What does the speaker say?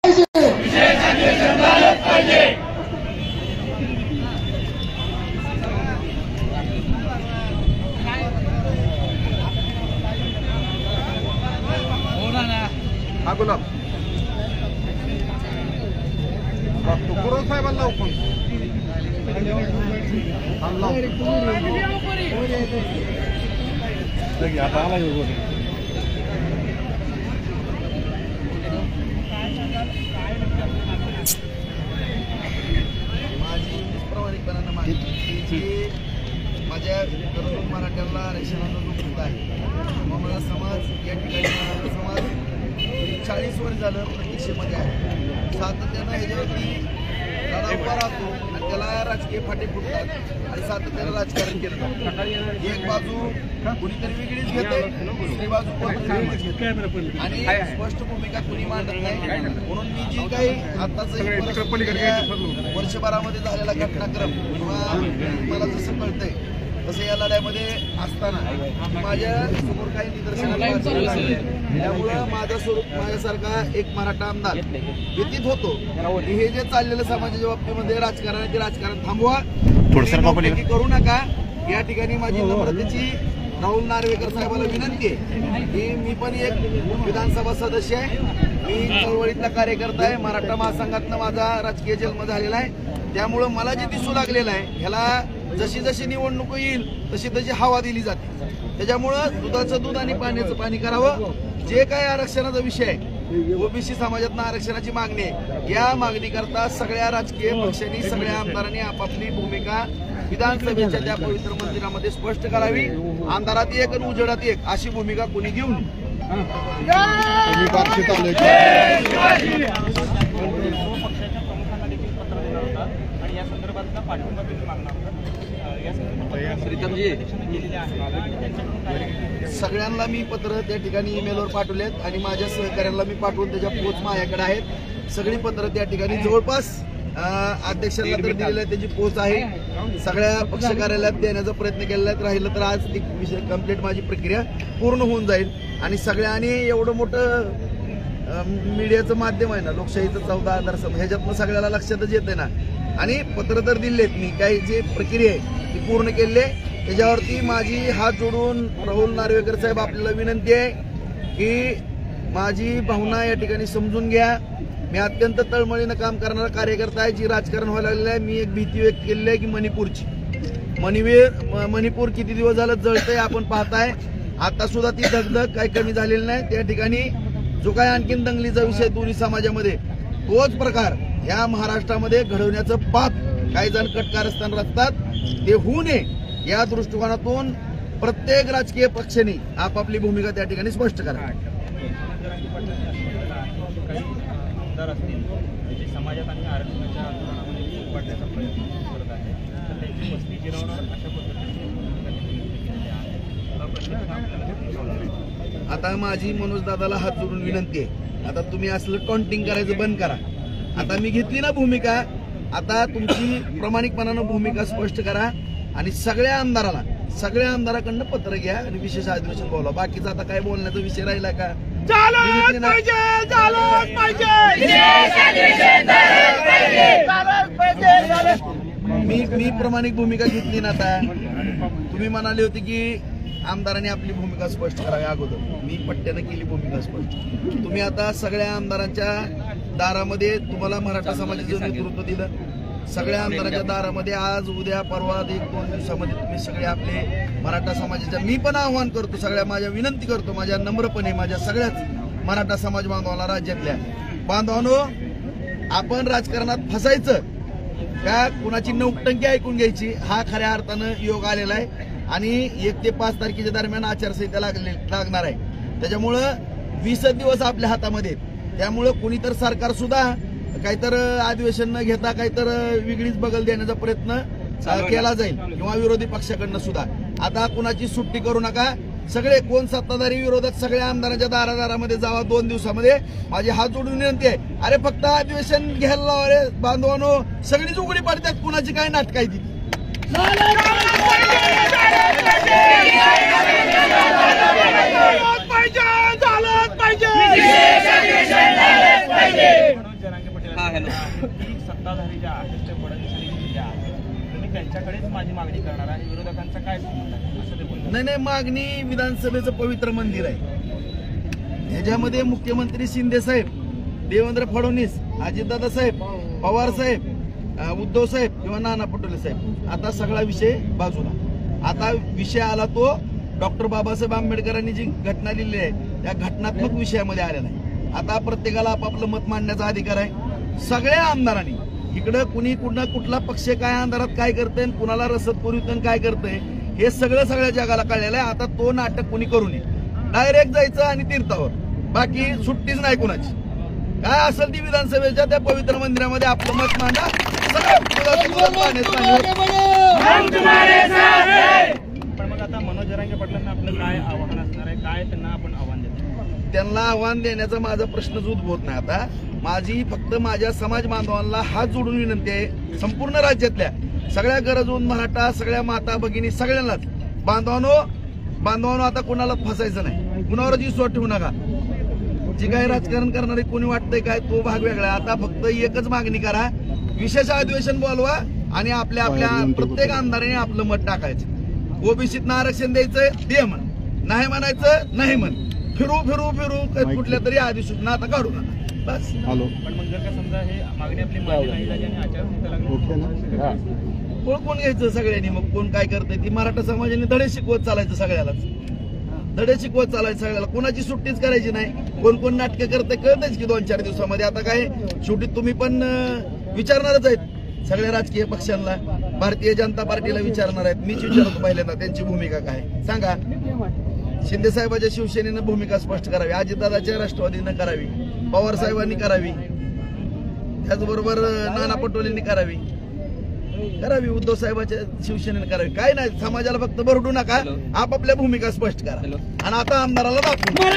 हा गुलाब तुकुराव साहेबांना ओपन प्रामाणिकपणानं माझ्या तरुण मराठ्यांना आरक्षणाचा जो मुद्दा आहे मराठा समाज या ठिकाणी मराठा समाज 40 वर्ष झालं प्रतीक्षेमध्ये आहे। सातत्यानं ह्याच्यावरती लढा उभा राहतो आणि त्याला राजकीय फाटे फुटतात आणि सातत्यानं राजकारण केलं जातं। एक बाजू कुणीतरी वेगळीच घेते, दुसरी बाजू वेगळीच घेते आणि स्पष्ट भूमिका कुणी मांडत नाही। म्हणून मी जी काही आताच वर्षभरामध्ये झालेला घटनाक्रम किंवा मला जसं कळतंय तसं या लढ्यामध्ये असताना माझ्या समोर काही निदर्शनाला त्यामुळं माझ्यासारखा एक मराठा आमदार भीतीत होतो की हे जे चाललेलं समाजाच्या बाबतीमध्ये राजकारण आहे ते राजकारण थांबवा, करू नका। या ठिकाणी माझी नम्रतेची राहुल नार्वेकर साहेबांना विनंती आहे की मी पण एक विधानसभा सदस्य आहे, मी चळवळीतला कार्यकर्ता आहे, मराठा महासंघातनं माझा राजकीय जन्म झालेला आहे। त्यामुळं मला जे दिसू लागलेलं आहे ह्याला जशी जशी निवडणूक येईल तशी तशी हवा दिली जाते। त्याच्यामुळं दुधाचं दूध आणि पाण्याचं पाणी करावं। जे काही आरक्षणाचा विषय आहे ओबीसी समाजातनं आरक्षणाची मागणी आहे, या मागणीकरता सगळ्या राजकीय पक्षांनी सगळ्या आमदारांनी आपापली भूमिका विधानसभेच्या त्या पवित्र मंदिरामध्ये स्पष्ट करावी। अंधारात एक आणि उजेडात एक अशी भूमिका कोणी घेऊ नये। सगळ्यांना मी पत्र त्या ठिकाणी ईमेलवर पाठवलेत आणि माझ्या सहकार्यांना मी पाठवून त्याच्या पोच माझ्याकडे आहेत। सगळी पत्र त्या ठिकाणी जवळपास अध्यक्षांना तर दिलेलं आहे, त्याची पोच आहे। सगळ्या पक्ष कार्यालयात देण्याचा प्रयत्न केलेला आहे, राहिलं तर आज ती कंप्लीट माझी प्रक्रिया पूर्ण होऊन जाईल। आणि सगळ्यांनी एवढं मोठं मीडियाचं माध्यम आहे ना, लोकशाहीचं 14 आधारस्तंभ, ह्याच्यातनं सगळ्याला लक्षातच येते ना। आणि पत्र तर दिलेत मी, काही जे प्रक्रिया आहे ती पूर्ण केली आहे। त्याच्यावरती माझी हात जोडून राहुल नार्वेकर साहेब आपल्याला विनंती आहे की माझी भावना या ठिकाणी समजून घ्या। मी अत्यंत तळमळीनं काम करणारा कार्यकर्ता आहे, जी राजकारण व्हायला लागलेलं आहे। मी एक भीती व्यक्त केलेली आहे की मणिपूर किती दिवस झालं जळतंय आपण पाहताय। आता सुद्धा ती धगधग काही कमी झालेली नाही। त्या ठिकाणी जो काही आणखीन दंगलीचा विषय दोन्ही समाजामध्ये तोच प्रकार या महाराष्ट्रामध्ये घडवण्याचं पाप काही जण कटकारस्थान रचतात, ते होऊ नये या दृष्टिकोनातून प्रत्येक राजकीय पक्षांनी आपापली भूमिका त्या ठिकाणी स्पष्ट करावी। समाजात आणि आरक्षणाच्या आंदोलनामध्ये वाढण्याचा प्रयत्न करत आहे, तर त्यांची वस्ती जिरवणार अशा पद्धतीने आता माझी मनोज दादाला हात जोडून विनंती आहे, आता तुम्ही असलं टॉन्टिंग करायचं बंद करा। आता मी घेतली ना भूमिका, आता तुमची प्रामाणिकपणानं भूमिका स्पष्ट करा आणि सगळ्या आमदाराकडनं पत्र घ्या आणि विशेष अधिवेशन बोला। बाकीचा आता काय बोलण्याचा विषय राहिला का? मी प्रामाणिक भूमिका घेतली ना। आता तुम्ही म्हणाले होते की आमदारांनी आपली भूमिका स्पष्ट करावी अगोदर, मी पट्ट्यानं केली भूमिका स्पष्ट। तुम्ही आता सगळ्या आमदारांच्या दारामध्ये तुम्हाला मराठा समाजाचं नेतृत्व दिलं, सगळ्या आमदारांच्या दारामध्ये आज उद्या परवा 1-2 दिवसामध्ये तुम्ही सगळे आपले मराठा समाजाच्या, मी पण आव्हान करतो सगळ्या, माझ्या विनंती करतो माझ्या नम्रपणे माझ्या सगळ्याच मराठा समाज बांधवाला, राज्यातल्या बांधवांनो, आपण राजकारणात फसायचं का कुणाची नौटंकी ऐकून घ्यायची हा खऱ्या अर्थानं योग आलेला आहे। आणि 1 ते 5 तारखेच्या दरम्यान आचारसंहिता लागणार आहे। त्याच्यामुळं 20 दिवस आपल्या हातामध्ये, त्यामुळं कुणीतर सरकार सुद्धा काहीतर अधिवेशन न घेता काहीतर वेगळीच बगल देण्याचा प्रयत्न केला जाईल किंवा विरोधी पक्षाकडनं सुद्धा। आता कुणाची सुट्टी करू नका, सगळे कोण सत्ताधारी विरोधक सगळ्या आमदारांच्या दारादारामध्ये जावा 2 दिवसामध्ये। माझी हात जोडून विनंती आहे, अरे फक्त अधिवेशन घ्यायला लावा रे बांधवांनो, सगळीच उघडी पडतात, कुणाची काय नाटक आहे ती। झालंच पाहिजे की सत्ताधारी ज्या आहेत ते फडणवीस ज्या आहेत तुम्ही त्यांच्याकडेच माझी मागणी करणार आणि विरोधकांचा काय संबंध आहे असं ते बोलतात. नाही, मागणी विधानसभेचं पवित्र मंदिर आहे. ह्याच्यामध्ये मुख्यमंत्री शिंदे साहेब, देवेंद्र फडणवीस, अजितदादा साहेब, पवार साहेब, उद्धव साहेब किंवा नाना पटोले साहेब, आता सगळा विषय बाजूला. आता विषय आला तो डॉक्टर बाबासाहेब आंबेडकरांनी जी घटना लिहिली आहे त्या घटनात्मक विषयामध्ये आलेला आहे. आता प्रत्येकाला आपापलं मत मांडण्याचा अधिकार आहे. सगळ्या आमदारांनी इकडं कुठला पक्ष काय आमदारात काय करतंय, कुणाला रसद पुरवतंय काय करतंय हे सगळ्या जगाला कळलेलं आहे. आता तो नाटक कुणी करू नये. डायरेक्ट जायचं आणि तीर्थावर, बाकी सुट्टीच नाही कुणाची. काय असेल ती विधानसभेच्या त्या पवित्र मंदिरामध्ये आपलं मत मांडा. पण मग आता मनोज जरांगे पाटलांना आपलं काय आव्हान असणार आहे, काय त्यांना आपण आव्हान देतो? त्यांना आव्हान देण्याचा माझा प्रश्नच उद्भवत नाही. आता माझी फक्त माझ्या समाज बांधवांना हात जोडून विनंती आहे, संपूर्ण राज्यातल्या सगळ्या गरजून मराठा, सगळ्या माता भगिनी सगळ्यांनाच, बांधवांनो आता कोणाला फसायचं नाही, कुणावरच विश्वास ठेवू नका. जे काय राजकारण करणारे कोणी वाटतंय काय तो भाग वेगळा आहे. आता फक्त एकच मागणी करा, विशेष अधिवेशन बोलवा आणि आपल्या प्रत्येक आमदाराने आपलं मत टाकायचं. ओबीसीतनं आरक्षण द्यायचंय दे म्हण, नाही म्हणायचं नाही म्हण, फिरू कुठल्या तरी अधिसूचना आता काढू नका बस. पण मग जर का समजा हे मागणी आपली मान्य नाही झाली आणि आचारसंहिता लागली, कोण घ्यायचं सगळ्यांनी? मग कोण काय करतंय ती मराठा समाजाने धडे शिकवत चालायचं, सगळ्यालाच धडे शिकवत चालायचं सगळ्याला. कोणाची सुट्टीच करायची नाही. कोण नाटकं करतंय कळतंच की 2-4 दिवसामध्ये. आता काय शेवटी तुम्ही पण विचारणारच आहेत सगळ्या राजकीय पक्षांना, भारतीय जनता पार्टीला विचारणार आहेत. मीच विचारतो पहिल्यांदा त्यांची भूमिका काय सांगा. शिंदे साहेबांच्या शिवसेनेनं भूमिका स्पष्ट करावी, अजितदादाच्या राष्ट्रवादीनं करावी, पवार साहेबांनी करावी, त्याचबरोबर नाना पटोलेंनी करावी, उद्धव साहेबांच्या शिवसेनेनं करावी. काय नाही, समाजाला फक्त भरडू नका, आपापल्या भूमिका स्पष्ट करा आणि आता आमदाराला दाखवू.